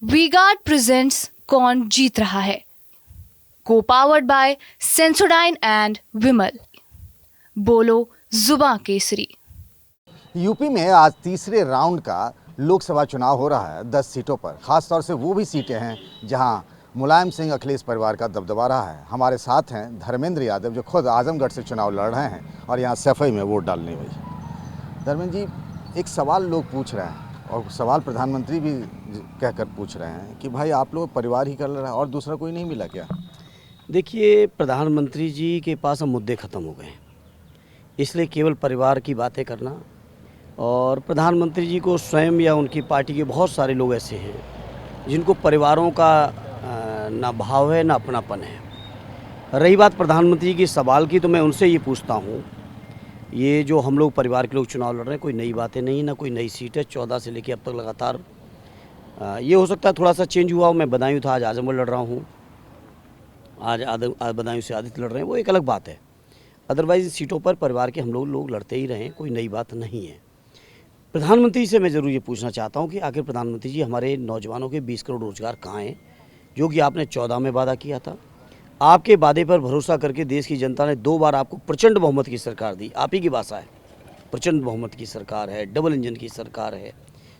V-Guard presents कौन जीत रहा है, को पावर्ड बाय सेंसोडाइन एंड विमल। बोलो जुबां केसरी। यूपी में आज तीसरे राउंड का लोकसभा चुनाव हो रहा है 10 सीटों पर। खासतौर से वो भी सीटें हैं जहां मुलायम सिंह अखिलेश परिवार का दबदबा रहा है। हमारे साथ हैं धर्मेंद्र यादव जो खुद आजमगढ़ से चुनाव लड़ रहे हैं और यहाँ सफाई में वोट डालने गई। धर्मेंद्र जी, एक सवाल लोग पूछ रहे हैं और सवाल प्रधानमंत्री भी कहकर पूछ रहे हैं कि भाई आप लोग परिवार ही कर रहे हैं और दूसरा कोई नहीं मिला क्या? देखिए, प्रधानमंत्री जी के पास अब मुद्दे ख़त्म हो गए, इसलिए केवल परिवार की बातें करना। और प्रधानमंत्री जी को स्वयं या उनकी पार्टी के बहुत सारे लोग ऐसे हैं जिनको परिवारों का ना भाव है ना अपनापन है। रही बात प्रधानमंत्री के सवाल की, तो मैं उनसे ये पूछता हूँ, ये जो हम लोग परिवार के लोग चुनाव लड़ रहे हैं, कोई नई बातें नहीं, ना कोई नई सीट है। 14 से लेकर अब तक लगातार ये हो सकता है थोड़ा सा चेंज हुआ हो। मैं बदायूं था, आज आजमगढ़ लड़ रहा हूँ, आज बदायूं से आदित्य लड़ रहे हैं, वो एक अलग बात है। अदरवाइज सीटों पर परिवार के हम लोग लड़ते ही रहें, कोई नई बात नहीं है। प्रधानमंत्री से मैं ज़रूर ये पूछना चाहता हूँ कि आखिर प्रधानमंत्री जी, हमारे नौजवानों के 20 करोड़ रोजगार कहाँ हैं, जो कि आपने 14 में वादा किया था। आपके वादे पर भरोसा करके देश की जनता ने 2 बार आपको प्रचंड बहुमत की सरकार दी। आप ही की भाषा है, प्रचंड बहुमत की सरकार है, डबल इंजन की सरकार है,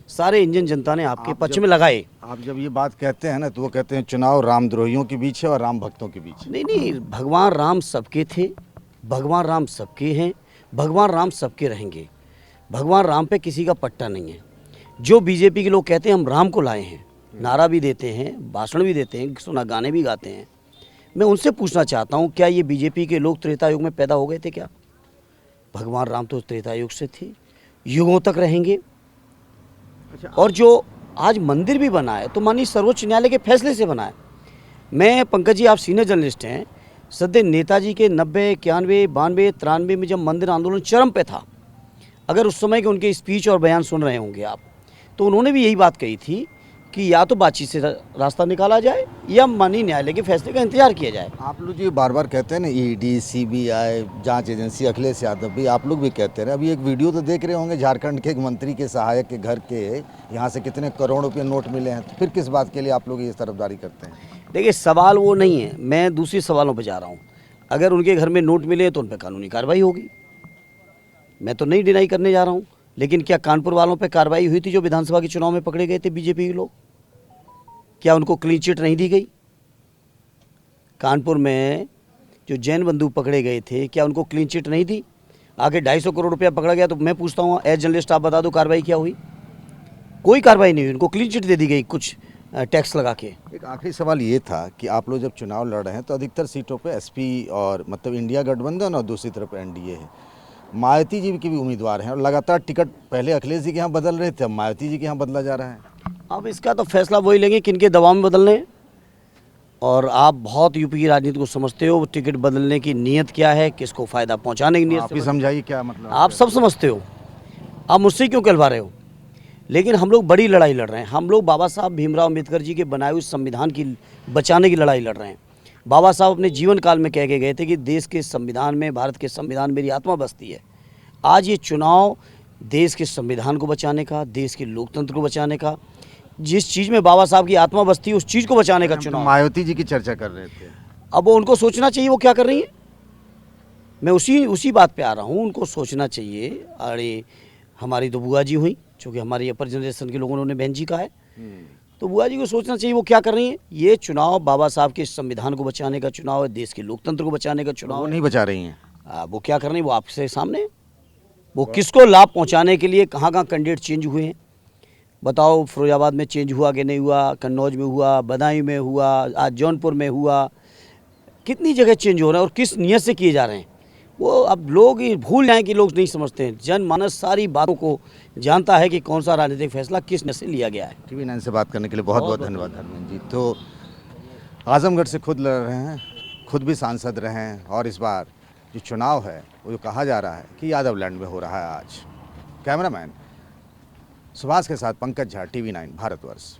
सारे इंजन जनता ने आपके पक्ष में लगाए। आप जब ये बात कहते हैं ना, तो वो कहते हैं चुनाव रामद्रोहियों के बीच है और राम भक्तों के बीच। नहीं, भगवान राम सबके थे, भगवान राम सबके हैं, भगवान राम सबके रहेंगे। भगवान राम पे किसी का पट्टा नहीं है। जो बीजेपी के लोग कहते हैं हम राम को लाए हैं, नारा भी देते हैं, भाषण भी देते हैं, सुना गाने भी गाते हैं, मैं उनसे पूछना चाहता हूँ, क्या ये बीजेपी के लोग त्रेता युग में पैदा हो गए थे क्या? भगवान राम तो त्रेता युग से थे, युगों तक रहेंगे। और जो आज मंदिर भी बना है, तो माननीय सर्वोच्च न्यायालय के फैसले से बना है। मैं, पंकज जी, आप सीनियर जर्नलिस्ट हैं, सदैव नेताजी के 90, 91, 92, 93 में जब मंदिर आंदोलन चरम पे था, अगर उस समय के उनके स्पीच और बयान सुन रहे होंगे आप, तो उन्होंने भी यही बात कही थी कि या तो बातचीत से रास्ता निकाला जाए या माननीय न्यायालय के फैसले का इंतजार किया जाए। आप लोग जो बार बार कहते हैं ना, ईडी, सीबीआई, जांच एजेंसी, अखिलेश यादव भी, आप लोग भी कहते रहे। अभी एक वीडियो तो देख रहे होंगे, झारखंड के एक मंत्री के सहायक के घर के यहाँ से कितने करोड़ रुपये नोट मिले हैं, तो फिर किस बात के लिए आप लोग ये तरफदारी करते हैं? देखिए, सवाल वो नहीं है, मैं दूसरे सवालों पर जा रहा हूँ। अगर उनके घर में नोट मिले तो उन पर कानूनी कार्रवाई होगी, मैं तो नहीं डिनाई करने जा रहा हूँ। लेकिन क्या कानपुर वालों पे कार्रवाई हुई थी जो विधानसभा के चुनाव में पकड़े गए थे बीजेपी के लोग? क्या उनको क्लीन चिट नहीं दी गई? कानपुर में जो जैन बंधु पकड़े गए थे, क्या उनको क्लीन चिट नहीं दी? आगे 250 करोड़ रुपया पकड़ा गया। तो मैं पूछता हूँ, एज जर्नलिस्ट आप बता दो, कार्रवाई क्या हुई? कोई कार्रवाई नहीं हुई, उनको क्लीन चिट दे दी गई कुछ टैक्स लगा के। एक आखिरी सवाल ये था कि आप लोग जब चुनाव लड़ रहे हैं तो अधिकतर सीटों पे एसपी और मतलब इंडिया गठबंधन और दूसरी तरफ एनडीए है। मायावती जी के भी उम्मीदवार हैं और लगातार टिकट पहले अखिलेश जी के यहाँ बदल रहे थे, अब मायावती जी के यहाँ बदला जा रहा है। अब इसका तो फैसला वही लेंगे किनके दबाव में बदलने हैं। और आप बहुत यूपी की राजनीति को समझते हो, टिकट बदलने की नीयत क्या है, किसको फ़ायदा पहुंचाने की नीयत आप ही समझाइए क्या मतलब। आप सब समझते हो, आप मुझसे क्यों कहलवा रहे हो? लेकिन हम लोग बड़ी लड़ाई लड़ रहे हैं। हम लोग बाबा साहब भीमराव अम्बेडकर जी के बनाए हुए संविधान की बचाने की लड़ाई लड़ रहे हैं। बाबा साहब अपने जीवन काल में कह के गए थे कि देश के संविधान में, भारत के संविधान मेरी आत्मा बसती है। आज ये चुनाव देश के संविधान को बचाने का, देश के लोकतंत्र को बचाने का, जिस चीज़ में बाबा साहब की आत्मा बसती है उस चीज़ को बचाने का चुनाव। मायावती जी की चर्चा कर रहे थे, अब वो उनको सोचना चाहिए वो क्या कर रही है। मैं उसी बात पे आ रहा हूँ, उनको सोचना चाहिए। अरे, हमारी तो बुआ जी हुई, चूँकि हमारी अपर जनरेशन के लोगों ने उन्हें बहन जी कहा है, तो बुआ जी को सोचना चाहिए वो क्या कर रही हैं। ये चुनाव बाबा साहब के संविधान को बचाने का चुनाव है, देश के लोकतंत्र को बचाने का चुनाव। वो नहीं बचा रही हैं। वो क्या कर रही हैं, वो आपसे सामने। वो किसको लाभ पहुंचाने के लिए कहाँ कैंडिडेट चेंज हुए हैं, बताओ। फिरोजाबाद में चेंज हुआ कि नहीं हुआ, कन्नौज में हुआ, बदायूं में हुआ, आज जौनपुर में हुआ, कितनी जगह चेंज हो रहे हैं और किस नियत से किए जा रहे हैं। वो अब लोग भूल जाएं कि लोग नहीं समझते हैं। जनमानस सारी बातों को जानता है कि कौन सा राजनीतिक फैसला किस नियत से लिया गया है। टीवी 9 से बात करने के लिए बहुत बहुत धन्यवाद धर्मेंद्र जी। तो आजमगढ़ से खुद लड़ रहे हैं, खुद भी सांसद रहे हैं और इस बार जो चुनाव है वो जो कहा जा रहा है कि यादव लैंड में हो रहा है आज। कैमरामैन सुभाष के साथ पंकज झा, टीवी 9 भारतवर्ष।